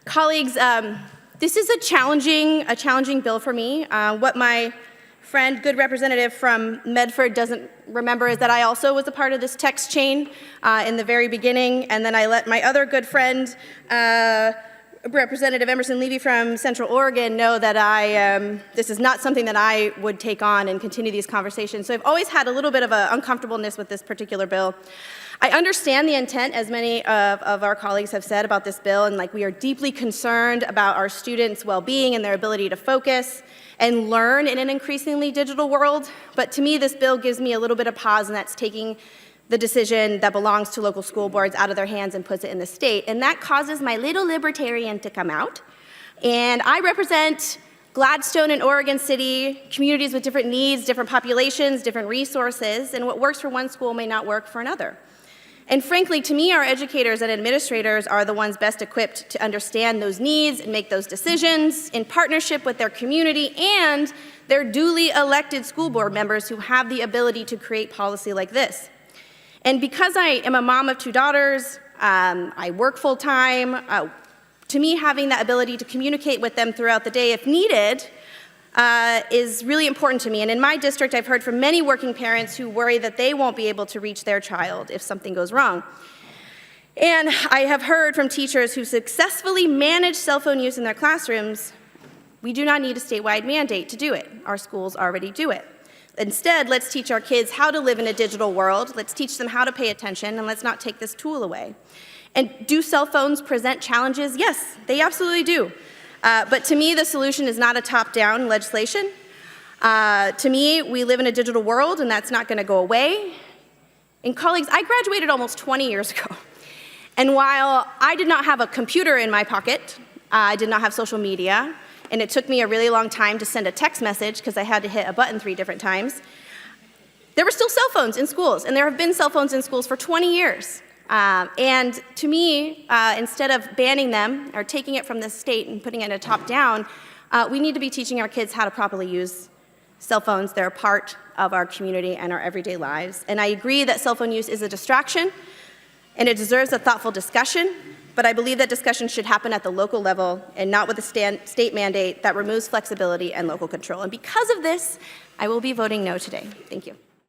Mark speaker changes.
Speaker 1: Colleagues, this is a challenging bill for me. What my friend, good representative from Medford, doesn't remember is that I also was a part of this text chain in the very beginning, and then I let my other good friend, Representative Emerson Levy from Central Oregon, know that this is not something that I would take on and continue these conversations. So I've always had a little bit of an uncomfortableness with this particular bill. I understand the intent, as many of our colleagues have said about this bill, and we are deeply concerned about our students' well-being and their ability to focus and learn in an increasingly digital world. But to me, this bill gives me a little bit of pause, and that's taking the decision that belongs to local school boards out of their hands and puts it in the state. And that causes my little libertarian to come out. And I represent Gladstone and Oregon City, communities with different needs, different populations, different resources, and what works for one school may not work for another. And frankly, to me, our educators and administrators are the ones best equipped to understand those needs and make those decisions in partnership with their community and their duly elected school board members who have the ability to create policy like this. And because I am a mom of 2 daughters, I work full-time, to me, having that ability to communicate with them throughout the day if needed is really important to me. And in my district, I've heard from many working parents who worry that they won't be able to reach their child if something goes wrong. And I have heard from teachers who successfully manage cell phone use in their classrooms, we do not need a statewide mandate to do it. Our schools already do it. Instead, let's teach our kids how to live in a digital world. Let's teach them how to pay attention, and let's not take this tool away. And do cell phones present challenges? Yes, they absolutely do. But to me, the solution is not a top-down legislation. To me, we live in a digital world, and that's not going to go away. And colleagues, I graduated almost 20 years ago. And while I did not have a computer in my pocket, I did not have social media, and it took me a really long time to send a text message because I had to hit a button 3 different times, there were still cell phones in schools, and there have been cell phones in schools for 20 years. And to me, instead of banning them or taking it from the state and putting it in a top-down, we need to be teaching our kids how to properly use cell phones. They're a part of our community and our everyday lives. And I agree that cell phone use is a distraction, and it deserves a thoughtful discussion, but I believe that discussion should happen at the local level and not with a state mandate that removes flexibility and local control. And because of this, I will be voting no today. Thank you.